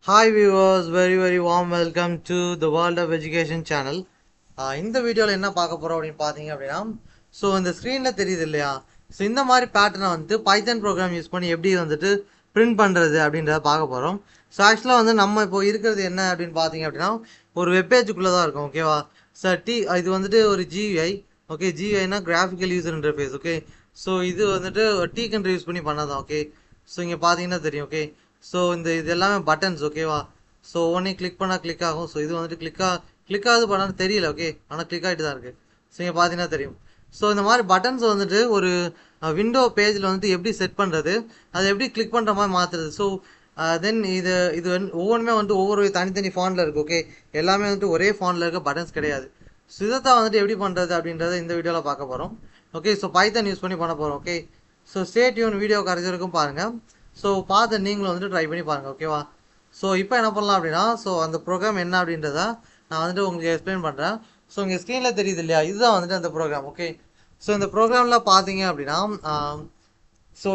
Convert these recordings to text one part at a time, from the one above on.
Hi viewers, very warm welcome to the World of Education channel. இந்த வீடியோவில் என்ன பார்க்க போகிறோம் அப்படின்னு பார்த்தீங்க அப்படின்னா ஸோ இந்த ஸ்க்ரீனில் தெரியுது இல்லையா. ஸோ இந்த மாதிரி பேட்டர்னை வந்துட்டு பைத்தன் ப்ரோக்ராம் யூஸ் பண்ணி எப்படி வந்துட்டு பிரிண்ட் பண்ணுறது அப்படின்றத பார்க்க போகிறோம். ஸோ ஆக்சுவலாக வந்து நம்ம இப்போ இருக்கிறது என்ன அப்படின்னு பார்த்தீங்க அப்படின்னா ஒரு வெப்பேஜுக்குள்ளே தான் இருக்கும். ஓகேவா சார் இது வந்துட்டு ஒரு GUI. ஓகே, GUIனா graphical user interface. Okay, so இது வந்துட்டு டீகன்ட்ரி யூஸ் பண்ணி பண்ணதான். ஓகே, ஸோ இங்கே பார்த்தீங்கன்னா தெரியும். ஓகே, ஸோ இது எல்லாமே பட்டன்ஸ். ஓகேவா, ஸோ ஒன்றே கிளிக் பண்ணால் கிளிக் ஆகும். ஸோ இது வந்துட்டு கிளிக் ஆகுது பண்ணாலும் தெரியல. ஓகே, ஆனால் கிளிக் ஆகிட்டு தான் இருக்குது. ஸோ இங்கே பார்த்தீங்கன்னா தெரியும். ஸோ இந்த மாதிரி பட்டன்ஸ் வந்துட்டு ஒரு விண்டோ பேஜில் வந்துட்டு எப்படி செட் பண்ணுறது, அதை எப்படி கிளிக் பண்ணுற மாதிரி மாற்றுறது. ஸோ தென் இது ஒவ்வொன்றுமே வந்துட்டு ஒவ்வொரு தனித்தனி ஃபாண்டில் இருக்குது. ஓகே, எல்லாமே வந்துட்டு ஒரே ஃபாண்டில் இருக்க பட்டன்ஸ் கிடையாது. ஸோ இதைத்தான் வந்துட்டு எப்படி பண்ணுறது அப்படின்றத இந்த வீடியோவில் பார்க்க போகிறோம். ஓகே, ஸோ பைத்தன் யூஸ் பண்ணி பண்ண போகிறோம். Okay, so stay tune, video கரைச்சி வரைக்கும் பாருங்கள். ஸோ பார்த்து நீங்களும் வந்துட்டு ட்ரை பண்ணி பாருங்கள். ஓகேவா, ஸோ இப்போ என்ன பண்ணலாம் அப்படின்னா ஸோ அந்த ப்ரோக்ராம் என்ன அப்படின்றத நான் வந்துட்டு உங்களுக்கு எக்ஸ்பிளைன் பண்ணுறேன். ஸோ இங்கே ஸ்க்ரீனில் தெரியுது இல்லையா, இதுதான் வந்துட்டு அந்த ப்ரோக்ராம். ஓகே, ஸோ இந்த ப்ரோக்ராமில் பார்த்தீங்க அப்படின்னா ஸோ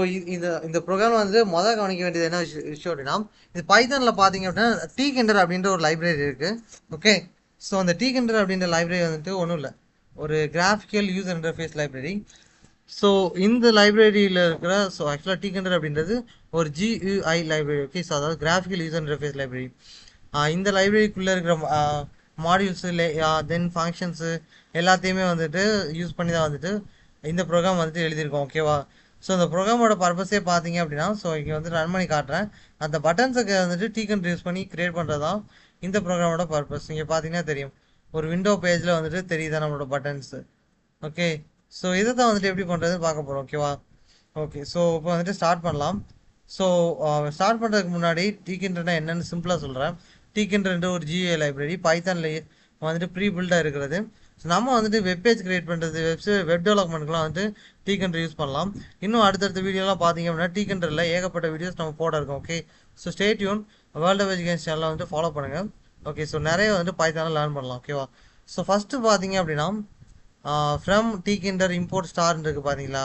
இந்த ப்ரோக்ராம் வந்துட்டு மொதல் கவனிக்க வேண்டியது என்ன விஷயம் அப்படின்னா இது பைத்தனில் பார்த்தீங்க அப்படின்னா tkinter அப்படின்ற ஒரு லைப்ரரி இருக்குது. ஓகே, ஸோ அந்த tkinter அப்படின்ற லைப்ரரி வந்துட்டு ஒன்றும் இல்லை, ஒரு graphical user interface library. So இந்த லைப்ரரியில் இருக்கிற ஸோ ஆக்சுவலாக tkinter அப்படின்றது ஒரு GUI லைப்ரரி. ஓகே, ஸோ அதாவது கிராஃபிக்கல் யூசர் இன்டர்ஃபேஸ் லைப்ரரி. இந்த லைப்ரரிக்குள்ளே இருக்கிற மாடியூல்ஸு தென் ஃபங்க்ஷன்ஸு எல்லாத்தையுமே வந்துட்டு யூஸ் பண்ணி தான் வந்துட்டு இந்த ப்ரோக்ராம் வந்துட்டு எழுதியிருக்கோம். ஓகேவா, ஸோ இந்த ப்ரோக்ராமோட பர்பஸே பார்த்தீங்க அப்படின்னா ஸோ இங்கே வந்து ரன் பண்ணி காட்டுறேன். அந்த பட்டன்ஸுக்கு வந்துட்டு tkinter யூஸ் பண்ணி க்ரியேட் பண்ணுறது தான் இந்த ப்ரோக்ராமோட பர்பஸ். இங்கே பார்த்தீங்கன்னா தெரியும், ஒரு விண்டோ பேஜில் வந்துட்டு தெரியுதா நம்மளோட பட்டன்ஸு. ஓகே, ஸோ இதை தான் வந்துட்டு எப்படி பண்ணுறதுன்னு பார்க்க போகிறோம். ஓகேவா, ஓகே, ஸோ இப்போ வந்துட்டு ஸ்டார்ட் பண்ணலாம். ஸோ ஸ்டார்ட் பண்ணுறதுக்கு முன்னாடி tkinterனா என்னென்னு சிம்பிளாக சொல்கிறேன். tkinter ஒரு GUI லைப்ரரி பைத்தானில் வந்துட்டு ப்ரீ பில்டாக இருக்கிறது. ஸோ நம்ம வந்துட்டு வெப்பேஜ் கிரியேட் பண்ணுறது, வெப் டெவலப்மெண்ட்க்குலாம் வந்துட்டு tkinter யூஸ் பண்ணலாம். இன்னும் அடுத்தடுத்த வீடியோலாம் பார்த்தீங்க அப்படின்னா tkinterல ஏகப்பட்ட வீடியோஸ் நம்ம போட இருக்கோம். Okay, so stay tune, world of education சேனலை வந்துட்டு ஃபாலோ பண்ணுங்கள். ஓகே, ஸோ நிறைய வந்துட்டு பைத்தானில் லேர்ன் பண்ணலாம். ஓகேவா, ஸோ ஃபஸ்ட்டு பார்த்தீங்க அப்படின்னா ஃப்ரம் tkinter இம்போர்ட் ஸ்டார்ன்னு இருக்குது பார்த்தீங்களா.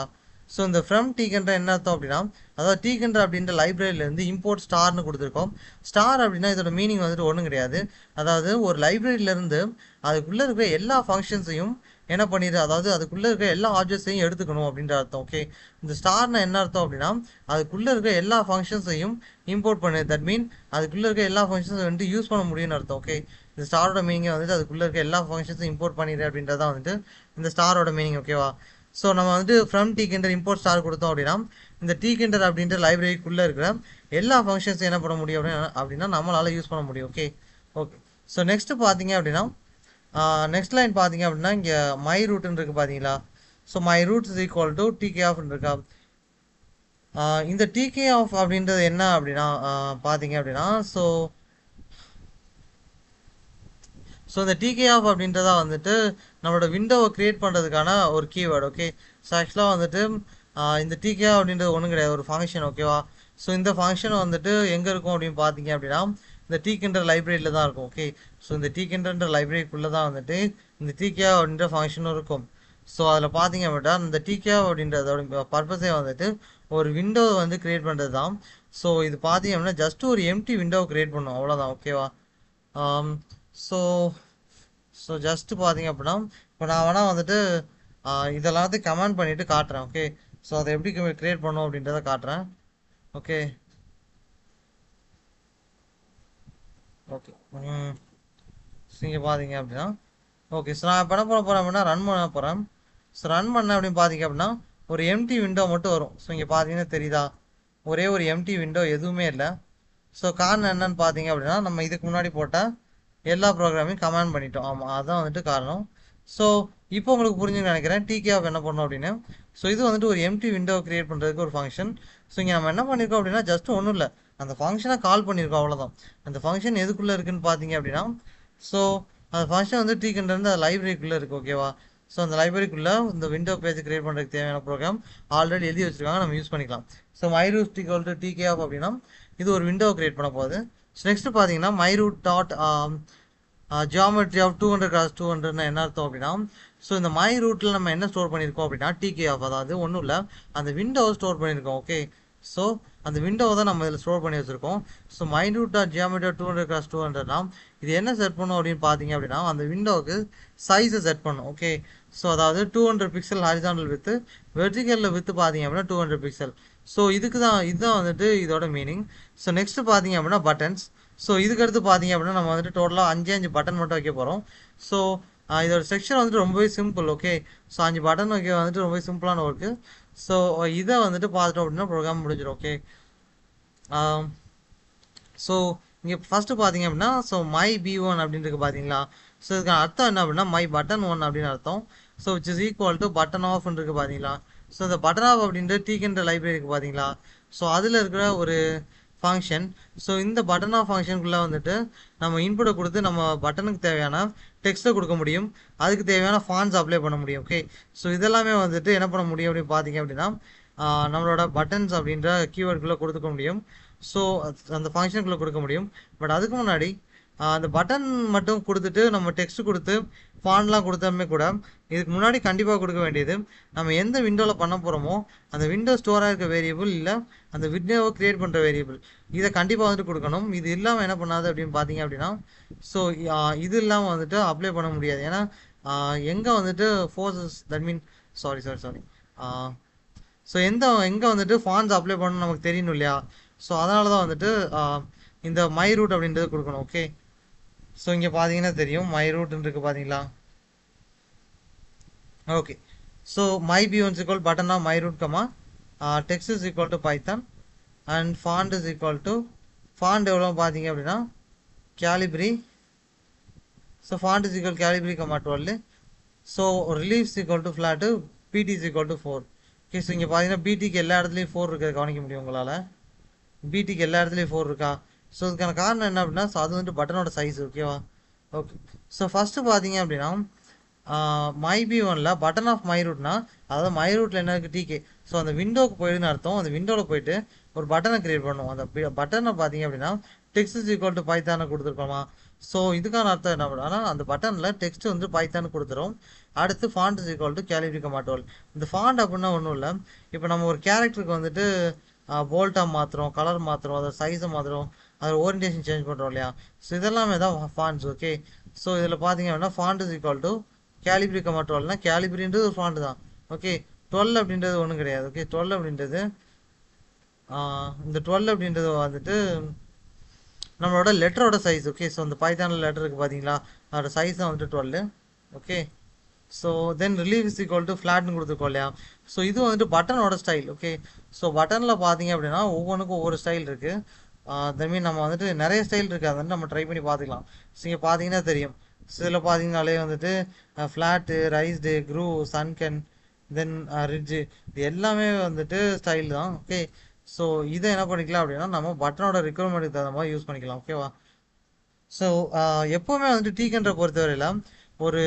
ஸோ இந்த ஃப்ரம் tkinter என்ன அர்த்தம் அப்படின்னா அதாவது tkinter அப்படின்ற லைப்ரரியிலேருந்து இம்போர்ட் ஸ்டார்னு கொடுத்துருக்கோம். ஸ்டார் அப்படின்னா இதோட மீனிங் வந்துட்டு ஒன்றும் கிடையாது. அதாவது ஒரு லைப்ரரியிலேருந்து அதுக்குள்ளே இருக்கிற எல்லா ஃபங்க்ஷன்ஸையும் என்ன பண்ணிடு, அதாவது அதுக்குள்ளே இருக்கிற எல்லா ஆப்ஜெக்ட்ஸையும் எடுத்துக்கணும் அப்படின்ற அர்த்தம். ஓகே, இந்த ஸ்டார்னா என்ன அர்த்தம் அப்படின்னா அதுக்குள்ளே இருக்கிற எல்லா ஃபங்க்ஷன்ஸையும் இம்போர்ட் பண்ணு. தட் மீன் அதுக்குள்ளே இருக்க எல்லா ஃபங்க்ஷன்ஸும் வந்துட்டு யூஸ் பண்ண முடியும்னு அர்த்தம். ஓகே, இந்த ஸ்டாரோட மீனிங் வந்துட்டு அதுக்குள்ளே இருக்க எல்லா ஃபங்க்ஷன்ஸும் இம்போர்ட் பண்ணிடு அப்படின்றதான் வந்துட்டு இந்த ஸ்டாரோட மீனிங். ஓகேவா, ஸோ நம்ம வந்துட்டு ஃப்ரம் tkinter இம்போர்ட் ஸ்டார் கொடுத்தோம் அப்படின்னா இந்த tkinter அப்படின்ற லைப்ரரிக்குள்ளே இருக்கிற எல்லா ஃபங்க்ஷன்ஸும் என்ன பண்ண முடியும் அப்படின்னா நம்மளால் யூஸ் பண்ண முடியும். ஓகே, ஓகே, ஸோ நெக்ஸ்ட்டு பார்த்தீங்க அப்படின்னா நெக்ஸ்ட் லைன் பார்த்தீங்க அப்படின்னா இங்கே மை ரூட்னு இருக்குது பார்த்தீங்களா. So my root is equal to tk ஆஃப்னு இருக்கா. இந்த tk ஆஃப் அப்படின்றது என்ன அப்படின்னா பார்த்தீங்க அப்படின்னா ஸோ இந்த tk ஆஃப் அப்படின்றதா வந்துட்டு நம்மளோட விண்டோவை க்ரியேட் பண்ணுறதுக்கான ஒரு கீவேர்டு. ஓகே, ஸோ ஆக்சுவலாக வந்துட்டு இந்த tk அப்படின்றது ஒன்றும் கிடையாது, ஒரு ஃபங்க்ஷன். ஓகேவா, ஸோ இந்த ஃபங்க்ஷன் வந்துட்டு எங்கே இருக்கும் அப்படின்னு பார்த்தீங்க அப்படின்னா இந்த tkinter லைப்ரரியில் தான் இருக்கும். ஓகே, ஸோ இந்த tkinter லைப்ரரிக்குள்ளே தான் வந்துட்டு இந்த tk அப்படின்ற ஃபங்க்ஷனும் இருக்கும். ஸோ அதில் பார்த்தீங்க அப்படின்னா இந்த tk அப்படின்றதோட பர்பஸே வந்துட்டு ஒரு விண்டோவை வந்து க்ரியேட் பண்ணுறது தான். ஸோ இது பார்த்தீங்க அப்படின்னா ஜஸ்ட் ஒரு எம்டி விண்டோவை க்ரியேட் பண்ணும், அவ்வளோதான். ஓகேவா, ஸோ ஜஸ்ட்டு பார்த்தீங்க அப்படின்னா இப்போ நான் வேணால் வந்துட்டு இதெல்லாத்தையும் கமெண்ட் பண்ணிவிட்டு காட்டுறேன். ஓகே, ஸோ அதை எப்படி க்ரியேட் பண்ணோம் அப்படின்றத காட்டுறேன். ஓகே, ஓகே, ஸோ இங்கே பார்த்தீங்க அப்படின்னா ஓகே, ஸோ நான் பண்ண போகிறேன் அப்படின்னா ரன் பண்ண போகிறேன். ஸோ ரன் பண்ணேன் அப்படின்னு பார்த்தீங்க அப்படின்னா ஒரு எம்டி விண்டோ மட்டும் வரும். ஸோ இங்கே பார்த்தீங்கன்னா தெரியுதா, ஒரே ஒரு எம்டி விண்டோ, எதுவுமே இல்லை. ஸோ காரணம் என்னன்னு பார்த்தீங்க அப்படின்னா நம்ம இதுக்கு முன்னாடி போட்ட எல்லா ப்ரோக்ராமையும் கமெண்ட் பண்ணிட்டோம். ஆமாம், அதுதான் வந்துட்டு காரணம். ஸோ இப்போ உங்களுக்கு புரிஞ்சுன்னு நினைக்கிறேன் tk ஆஃப் என்ன பண்ணோம் அப்படின்னு. ஸோ இது வந்துட்டு ஒரு எம்டி விண்டோ க்ரியேட் பண்ணுறதுக்கு ஒரு ஃபங்க்ஷன். ஸோ இங்கே நம்ம என்ன பண்ணியிருக்கோம் அப்படின்னா ஜஸ்ட் ஒன்றும் இல்லை, அந்த ஃபங்க்ஷனை கால் பண்ணியிருக்கோம், அவ்வளோதான். அந்த ஃபங்க்ஷன் எதுக்குள்ளே இருக்குன்னு பார்த்தீங்க அப்படின்னா ஸோ அந்த ஃபங்க்ஷன் வந்து tkinter அந்த லைப்ரரிக்குள்ளே இருக்குது. ஓகேவா, ஸோ அந்த லைப்ரரிக்குள்ளே இந்த விண்டோ பேஜ் க்ரியேட் பண்ணுறதுக்கு தேவையான ப்ரோக்ராம் ஆல்ரெடி எழுதி வச்சுருக்காங்க, நம்ம யூஸ் பண்ணிக்கலாம். So my root equal to tk of அப்படின்னா இது ஒரு விண்டோ க்ரியேட் பண்ண போகுது. ஸோ நெக்ஸ்ட் பார்த்தீங்கன்னா my root dot geometry of 200x200 என்ன அர்த்தம் அப்படின்னா ஸோ இந்த மை ரூட்டில் நம்ம என்ன ஸ்டோர் பண்ணியிருக்கோம் அப்படின்னா tk ஆஃப், அதாவது ஒன்றும் இல்லை அந்த விண்டோவை ஸ்டோர் பண்ணியிருக்கோம். ஓகே, ஸோ அந்த விண்டோவை தான் நம்ம இதில் ஸ்டோர் பண்ணி வச்சுருக்கோம். ஸோ minute.geometry 200x200 இது என்ன செட் பண்ணும் அப்படின்னு பார்த்தீங்க அப்படின்னா அந்த விண்டோவுக்கு சைஸை செட் பண்ணும். ஓகே, ஸோ அதாவது 200 பிக்சல் ஹாரிசான்டல் வித்து, வெர்டிக்கலில் வித்து பார்த்தீங்க அப்படின்னா 200 பிக்சல். ஸோ இதுதான் வந்துட்டு இதோட மீனிங். ஸோ நெக்ஸ்ட் பார்த்தீங்க அப்படின்னா பட்டன்ஸ். ஸோ இதுக்கடுத்து பார்த்தீங்க அப்படின்னா நம்ம வந்துட்டு டோட்டலாக 5 பட்டன் மட்டும் வைக்க போகிறோம். ஸோ இதோட செக்ஷன் வந்துட்டு ரொம்பவே சிம்பிள். ஓகே, ஸோ 5 பட்டன் வைக்க வந்துட்டு ரொம்பவே சிம்பிளான ஒர்க்கு. ஸோ இதை வந்துட்டு பார்த்துட்டோம் அப்படின்னா ப்ரோக்ராம் முடிஞ்சிடும். ஓகே, ஸோ இங்கே ஃபஸ்ட்டு பார்த்தீங்க அப்படின்னா ஸோ மை B1 அப்படின்றது பார்த்தீங்களா. ஸோ இதுக்கான அர்த்தம் என்ன அப்படின்னா மை பட்டன் 1 அப்படின்னு அர்த்தம். So which is equal to button off இருக்கு பார்த்தீங்களா. ஸோ இந்த பட்டன் ஆஃப் அப்படின்ற டீக்கின்ற லைப்ரரிக்கு பார்த்தீங்களா. ஸோ அதில் இருக்கிற ஒரு ஃபங்க்ஷன். ஸோ இந்த பட்டன் ஆஃப் ஃபங்க்ஷனுக்குள்ளே வந்துட்டு நம்ம இன்புட்டை கொடுத்து நம்ம பட்டனுக்கு தேவையான டெக்ஸ்ட்டை கொடுக்க முடியும், அதுக்கு தேவையான ஃபாண்ட்ஸ் அப்ளை பண்ண முடியும். ஓகே, ஸோ இதெல்லாமே வந்துட்டு என்ன பண்ண முடியும் அப்படின்னு பார்த்தீங்க அப்படின்னா நம்மளோட பட்டன்ஸ் அப்படின்ற கீவேர்டுக்குள்ளே கொடுத்துக்க முடியும். ஸோ அந்த ஃபங்க்ஷனுக்குள்ளே கொடுக்க முடியும். பட் அதுக்கு முன்னாடி அந்த பட்டன் மட்டும் கொடுத்துட்டு நம்ம டெக்ஸ்ட் கொடுத்து ஃபாண்ட்லாம் கொடுத்தோமே கூட இதுக்கு முன்னாடி கண்டிப்பாக கொடுக்க வேண்டியது நம்ம எந்த விண்டோவில் பண்ண போகிறோமோ அந்த விண்டோ ஸ்டோராக இருக்க வேரியபிள் இல்லை அந்த விண்டோவை க்ரியேட் பண்ணுற வேரியபிள், இதை கண்டிப்பாக வந்துட்டு கொடுக்கணும். இது இல்லாமல் என்ன பண்ணாது அப்படின்னு பார்த்தீங்க அப்படின்னா ஸோ இது இல்லாமல் வந்துட்டு அப்ளை பண்ண முடியாது. ஏன்னா எங்கே வந்துட்டு forces that mean sorry so எங்கே வந்துட்டு ஃபாண்ட்ஸ் அப்ளை பண்ணணும் நமக்கு தெரியணும் இல்லையா. ஸோ அதனால தான் வந்துட்டு இந்த மை ரூட் அப்படின்றது கொடுக்கணும். ஓகே, ஸோ இங்கே பார்த்தீங்கன்னா தெரியும் மை ரூட்னு இருக்குது பார்த்தீங்களா. Okay, so my B1 is equal button of my root comma text is equal to Python and font is equal to font எவ்வளோ பார்த்தீங்க அப்படின்னா Calibri. So font is equal Calibri comma 12. So relief is equal to flat, PT is equal to 4. Okay, so இங்கே பார்த்தீங்கன்னா BTக்கு எல்லா இடத்துலையும் 4 இருக்கிறத கவனிக்க முடியும் உங்களால். BTக்கு எல்லா இடத்துலையும் 4 இருக்கா. ஸோ இதுக்கான காரணம் என்ன அப்படின்னா ஸோ அது வந்துட்டு பட்டனோட சைஸ். ஓகேவா. ஓகே, ஸோ ஃபஸ்ட்டு பார்த்தீங்க அப்படின்னா மை B1ல பட்டன் ஆஃப் மை ரூட்னா அதாவது மை ரூட்டில் என்ன இருக்குது TK. ஸோ அந்த விண்டோவுக்கு போயிடுன்னு அர்த்தம். அந்த விண்டோவில் போயிட்டு ஒரு பட்டனை கிரியேட் பண்ணுவோம். அந்த பட்டனை பார்த்தீங்க அப்படின்னா டெக்ஸ்ட் இஸ் ஈக்குவல் டு பைத்தானை கொடுத்துருக்கோமா. ஸோ இதுக்கான அர்த்தம் என்ன அப்படின்னா அந்த பட்டனில் டெக்ஸ்ட் வந்து பைத்தான்னு கொடுத்துரும். அடுத்து font is equal to Calibri comma 12. இந்த ஃபாண்ட் அப்படின்னா ஒன்றும் இல்லை, இப்போ நம்ம ஒரு கேரக்டருக்கு வந்துட்டு போல்ட்டாக மாற்றுறோம், கலர் மாற்றுறோம், அதை சைஸை மாற்றுறோம், அதோட ஓரியன்டேஷன் சேஞ்ச் பண்ணுறோம் இல்லையா. ஸோ இதெல்லாமே தான் ஃபாண்ட்ஸ். ஓகே, ஸோ இதில் பார்த்தீங்க அப்படின்னா font is equal to Calibri comma 12னா Calibriன்றது ஒரு ஃபாண்ட் தான். ஓகே, 12 அப்படின்றது ஒன்றும் கிடையாது. ஓகே, 12 அப்படின்றது இந்த 12 அப்படின்றது வந்துட்டு நம்மளோட லெட்டரோட சைஸ். ஓகே, ஸோ இந்த பைத்தானில் லெட்டர் இருக்குது பார்த்தீங்களா அதோட சைஸ் தான் வந்துட்டு 12. Okay, so then relief is equal to ஃப்ளாட்னு கொடுத்துருக்கோம் இல்லையா. ஸோ இது வந்துட்டு பட்டனோட ஸ்டைல். ஓகே, ஸோ பட்டனில் பார்த்தீங்க அப்படின்னா ஒவ்வொன்றுக்கும் ஒவ்வொரு ஸ்டைல் இருக்குது. தட் மீன் நம்ம வந்துட்டு நிறைய ஸ்டைல் இருக்குது, அதை வந்து நம்ம ட்ரை பண்ணி பார்த்துக்கலாம். ஸோ இங்கே பார்த்தீங்கன்னா தெரியும். ஸோ இதில் பார்த்தீங்கனாலே வந்துட்டு ஃப்ளாட்டு, ரைஸ்டு, க்ரூ, சன்கன், தென் ரிட்ஜு, இது எல்லாமே வந்துட்டு ஸ்டைல் தான். ஓகே, ஸோ இதை என்ன பண்ணிக்கலாம் அப்படின்னா நம்ம பட்டனோட ரிக்வயர்மெண்ட்டுக்கு தகுந்த மாதிரி யூஸ் பண்ணிக்கலாம். ஓகேவா. ஸோ எப்போவுமே வந்துட்டு டீக்கன்ற பொறுத்தவரையில் ஒரு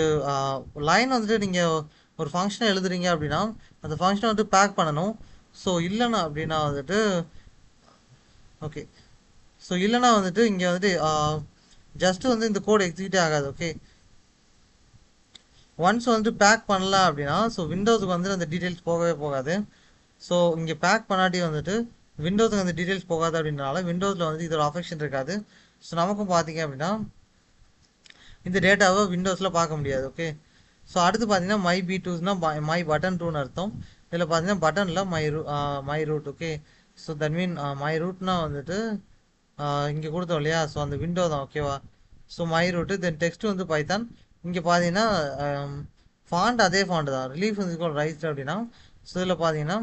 லைன் வந்துட்டு நீங்கள் ஒரு ஃபங்க்ஷனை எழுதுறீங்க அப்படின்னா அந்த ஃபங்க்ஷனை வந்துட்டு பேக் பண்ணணும். ஸோ இல்லைன்னா அப்படின்னா வந்துட்டு ஓகே, ஸோ இல்லைன்னா வந்துட்டு இங்கே வந்துட்டு ஜஸ்ட்டு வந்து இந்த கோட் எக்ஸிக்யூட்டே ஆகாது. ஓகே, ஒன்ஸ் வந்துட்டு பேக் பண்ணல அப்படின்னா ஸோ விண்டோஸுக்கு வந்துட்டு அந்த டீட்டெயில்ஸ் போகவே போகாது. ஸோ இங்கே பேக் பண்ணாட்டி வந்துட்டு விண்டோஸுக்கு அந்த டீட்டெயில்ஸ் போகாது அப்படின்றனால விண்டோஸில் வந்துட்டு இதோட அஃபெக்ஷன் இருக்காது. ஸோ நமக்கும் பார்த்தீங்க அப்படின்னா இந்த டேட்டாவை விண்டோஸில் பார்க்க முடியாது. ஓகே, ஸோ அடுத்து பார்த்தீங்கன்னா மை B2னா மை பட்டன் 2ன்னு அர்த்தம். இதில் பார்த்தீங்கன்னா பட்டனில் my root. Okay, so that mean my ரூட்னா வந்துட்டு இங்கே கொடுத்தோம் இல்லையா, ஸோ அந்த விண்டோ தான். ஓகேவா. So my root then text வந்து பைத்தான். இங்கே பார்த்தீங்கன்னா ஃபாண்ட் அதே ஃபாண்ட் தான். ரிலீஃப் வந்து ரைஸ்டு அப்படின்னா ஸோ இதில் பார்த்தீங்கன்னா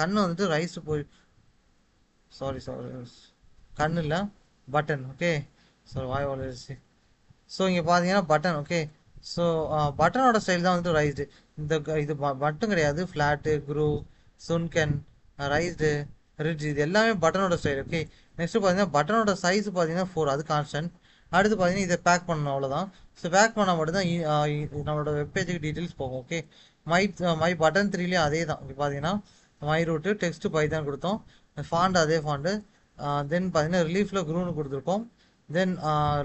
கண்ணு வந்துட்டு ரைஸ்டு போய் சாரி கண்ணு இல்லை பட்டன். ஓகே, ஸோ வாய் வளர்ச்சி. ஸோ இங்கே பார்த்தீங்கன்னா பட்டன். ஓகே, ஸோ பட்டனோட ஸ்டைல் தான் வந்துட்டு ரைஸ்டு. இது மட்டும் கிடையாது, ஃப்ளாட்டு, க்ரூ, சுன்கன், ரைஸ்டு, ரிட்ஜ், இது எல்லாமே பட்டனோட ஸ்டைல். ஓகே, நெக்ஸ்ட் பார்த்தீங்கன்னா பட்டனோட சைஸ் பார்த்தீங்கன்னா 4, அது கான்ஸ்டன்ட். அடுத்து பார்த்தீங்கன்னா இதை பேக் பண்ணணும், அவ்வளோதான். ஸோ பேக் பண்ணால் மட்டும்தான் நம்மளோட வெப்பேஜுக்கு டீட்டெயில்ஸ் போகும். ஓகே, மை பட்டன் 3லேயும் அதே தான். இங்கே பார்த்தீங்கன்னா மை ரூட்டு டெக்ஸ்ட் பைத்தான் கொடுத்தோம், ஃபாண்ட் அதே ஃபாண்டு, தென் பார்த்தீங்கன்னா ரிலீஃபில் க்ரூன்னு கொடுத்துருக்கோம், then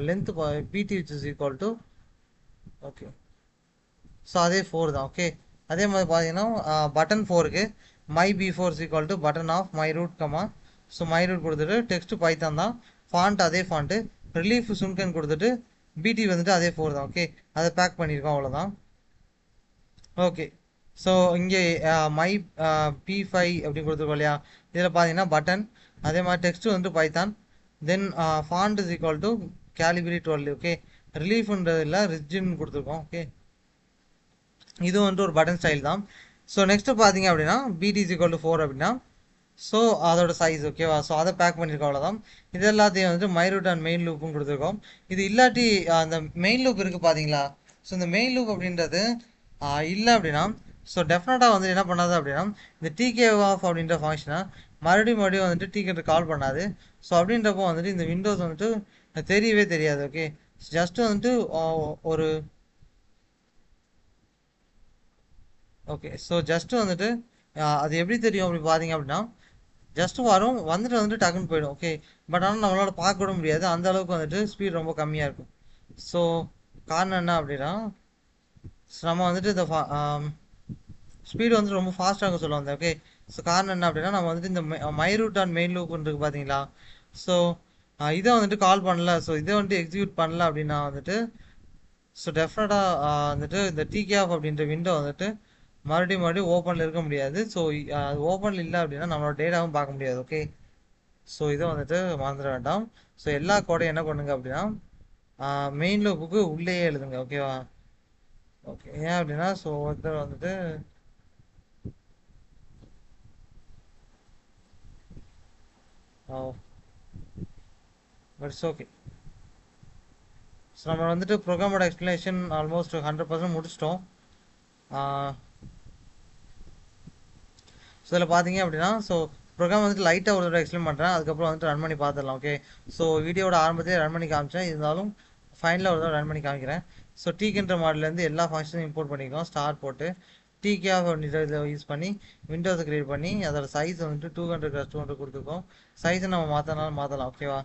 length PT which is equal to okay, so அதே 4 தான். ஓகே, அதே மாதிரி பார்த்தீங்கன்னா பட்டன் 4க்கு my B4 is equal to button of my root comma so my root கொடுத்துட்டு டெக்ஸ்ட் பைத்தான் தான், ஃபாண்ட் அதே ஃபாண்ட்டு, ரிலீஃப் சுன்கன் கொடுத்துட்டு பிடி வந்துட்டு அதே 4 தான். ஓகே, அதை பேக் பண்ணியிருக்கோம், அவ்வளோதான். ஓகே, ஸோ இங்கே மை P5 அப்படின்னு கொடுத்துருக்கோம் இல்லையா, இதில் பார்த்தீங்கன்னா பட்டன், அதே மாதிரி டெக்ஸ்ட் வந்துட்டு Python, then font is equal to Calibri 12. Okay, ரிலீஃப்ன்றதில் ரிஜின்னு கொடுத்துருக்கோம். ஓகே, இது வந்துட்டு ஒரு பட்டன் ஸ்டைல் தான். ஸோ நெக்ஸ்ட் பார்த்தீங்க அப்படின்னா பிடி இஸ் ஈக்குவல் டு 4 அப்படின்னா ஸோ அதோட சைஸ். ஓகேவா, ஸோ அதை பேக் பண்ணியிருக்கோம், அவ்வளோதான். இது எல்லாத்தையும் வந்துட்டு மைரூட் அண்ட் மெயின் லூப்பும் கொடுத்துருக்கோம். இது இல்லாட்டி அந்த மெயின் லூப் இருக்குது பார்த்தீங்களா, ஸோ இந்த மெயின் லூப் அப்படின்றது இல்லை அப்படின்னா ஸோ டெஃபினட்டாக வந்துட்டு என்ன பண்ணாது அப்படின்னா இந்த டிகே ஆஃப் அப்படின்ற ஃபங்க்ஷனை மறுபடியும் வந்துட்டு டிகே கால் பண்ணாது. ஸோ அப்படின்றப்போ வந்துட்டு இந்த விண்டோஸ் வந்துட்டு தெரியவே தெரியாது. ஓகே, ஜஸ்ட் வந்துட்டு ஒரு ஓகே, ஸோ ஜஸ்ட்டு வந்துட்டு அது எப்படி தெரியும் அப்படி பார்த்தீங்க அப்படின்னா ஜஸ்ட் வந்துட்டு டக்குன்னு போயிடும். ஓகே, பட் ஆனால் நம்மளால பார்க்க கூட முடியாது, அந்த அளவுக்கு வந்துட்டு ஸ்பீட் ரொம்ப கம்மியாக இருக்கும். ஸோ காரணம் என்ன அப்படின்னா நம்ம வந்துட்டு இந்த ஸ்பீடு வந்துட்டு ரொம்ப ஃபாஸ்ட்டாக சொல்ல வந்தேன். ஓகே, ஸோ காரணம் என்ன அப்படின்னா நம்ம வந்துட்டு இந்த மைரூட் அண்ட் மெயின் லூப் இருக்கு பார்த்தீங்களா, ஸோ இதை வந்துட்டு கால் பண்ணல, ஸோ இதை வந்துட்டு எக்ஸிக்யூட் பண்ணல அப்படின்னா வந்துட்டு ஸோ டெஃபினட்டாக வந்துட்டு இந்த டிகே ஆஃப் அப்படின்ற விண்டோ வந்துட்டு மறுபடியும் ஓப்பனில் இருக்க முடியாது. ஸோ அது ஓப்பனில் இல்லை அப்படின்னா நம்மளோட டேட்டாவும் பார்க்க முடியாது. ஓகே, ஸோ இதை வந்துட்டு மறந்துட வேண்டாம். ஸோ எல்லா கோடையும் என்ன பண்ணுங்க அப்படின்னா மெயின் லூப்புக்கு உள்ளேயே எழுதுங்க. ஓகேவா, ஓகே, ஏன் அப்படின்னா ஸோ ஒருத்தர் வந்துட்டு இட்ஸ் ஓகே. ஸோ நம்ம வந்துட்டு ப்ரோக்ராமோட எக்ஸ்பிளனேஷன் ஆல்மோஸ்ட் 100% முடிச்சிட்டோம். ஸோ இதில் பார்த்தீங்க அப்படின்னா ஸோ ப்ரோக்ராம் வந்துட்டு லைட்டாக ஒரு தடவை எக்ஸ்பிளைன் பண்ணுறேன், அதுக்கப்புறம் வந்துட்டு ரன் பண்ணி பார்த்துடலாம். ஓகே, ஸோ வீடியோட ஆரம்பத்திலே ரன் பண்ணி காமிச்சேன், இருந்தாலும் ஃபைனலாக ஒரு தடவை ரன் பண்ணி காமிக்கிறேன். ஸோ டீக்குன்ற மாடலேருந்து எல்லா ஃபங்க்ஷனும் இம்போர்ட் பண்ணிக்கலாம். ஸ்டார் போட்டு டிகே ஆஃப் இதை யூஸ் பண்ணி விண்டோஸை க்ரியேட் பண்ணி அதோட சைஸ் வந்துட்டு 200x200 கொடுத்துருக்கோம். சைஸை நம்ம மாற்றினாலும் மாற்றலாம். ஓகேவா,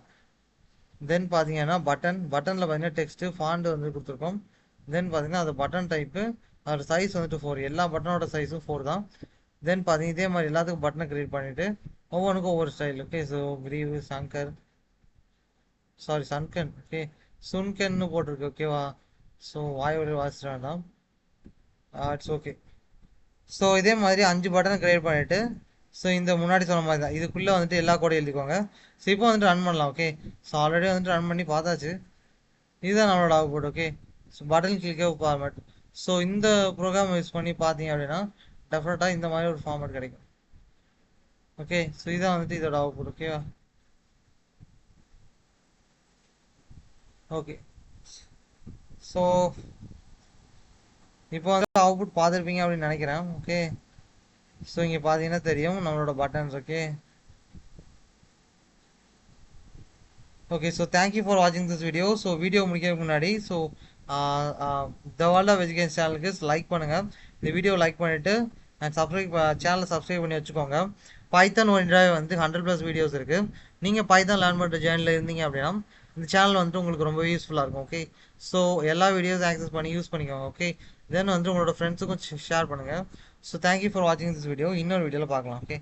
தென் பார்த்தீங்கன்னா பட்டனில் பார்த்தீங்கன்னா டெக்ஸ்ட்டு ஃபாண்ட் வந்து கொடுத்துருக்கோம். தென் பார்த்தீங்கன்னா அது பட்டன் டைப்பு, அதோட சைஸ் வந்துட்டு 4, எல்லா பட்டனோட சைஸும் 4 தான். தென் பார்த்தீங்கன்னா இதே மாதிரி எல்லாத்துக்கும் பட்டனை க்ரியேட் பண்ணிவிட்டு ஒவ்வொன்றுக்கும் ஒவ்வொரு style. Okay, so groove sunken, okay, சுன்கன்னு போட்டிருக்கு. ஓகேவா, ஸோ வாயோட வாசிட வேண்டாம், இட்ஸ் ஓகே. ஸோ இதே மாதிரி 5 பட்டனை க்ரியேட் பண்ணிவிட்டு ஸோ இந்த முன்னாடி சொன்ன மாதிரி தான் இதுக்குள்ளே வந்துட்டு எல்லா கோடையும் எழுதிக்கோங்க. ஸோ இப்போ வந்துட்டு ரன் பண்ணலாம். ஓகே, ஸோ ஆல்ரெடி வந்துட்டு ரன் பண்ணி பார்த்தாச்சு, இதுதான் நம்மளோட அவுட்புட். ஓகே, ஸோ பட்டன் கிளிக்கே ஃபார்மேட். ஸோ இந்த ப்ரோக்ராம் யூஸ் பண்ணி பார்த்தீங்க அப்படின்னா டெஃபினட்டாக இந்த மாதிரி ஒரு ஃபார்மேட் கிடைக்கும். ஓகே, ஸோ இதான் வந்துட்டு இதோட அவுட்புட். ஓகேவா, ஓகே, ஸோ இப்போ வந்து அவுட்புட் பார்த்துருப்பீங்க அப்படின்னு நினைக்கிறேன். ஓகே, ஸோ இங்கே பார்த்தீங்கன்னா தெரியும் நம்மளோட buttons. Okay, okay, so thank you for வாட்சிங் திஸ் வீடியோ. ஸோ வீடியோ முடிக்கிறதுக்கு முன்னாடி so the world of education சேனலுக்கு லைக் பண்ணுங்கள், இந்த வீடியோ லைக் பண்ணிவிட்டு அண்ட் சேனலை சப்ஸ்கிரைப் பண்ணி வச்சுக்கோங்க. பைத்தான் ஒன்றாவே வந்து 100+ வீடியோஸ் இருக்குது. நீங்கள் பைத்தான் லேர்ன் பண்ணுற ஜேர்னியில் இருந்தீங்க அப்படின்னா இந்த சேனல் வந்துட்டு உங்களுக்கு ரொம்ப யூஸ்ஃபுல்லாக இருக்கும். ஓகே, ஸோ எல்லா வீடியோஸ் ஆக்சஸ் பண்ணி யூஸ் பண்ணிக்கோங்க. ஓகே, தென் வந்து உங்களோட ஃப்ரெண்ட்ஸுக்கும் ஷேர் பண்ணுங்கள். ஸோ தேங்க்யூ ஃபார் வாட்சிங் திஸ் வீடியோ. இன்னொரு வீடியோவில் பார்க்கலாம். ஓகே.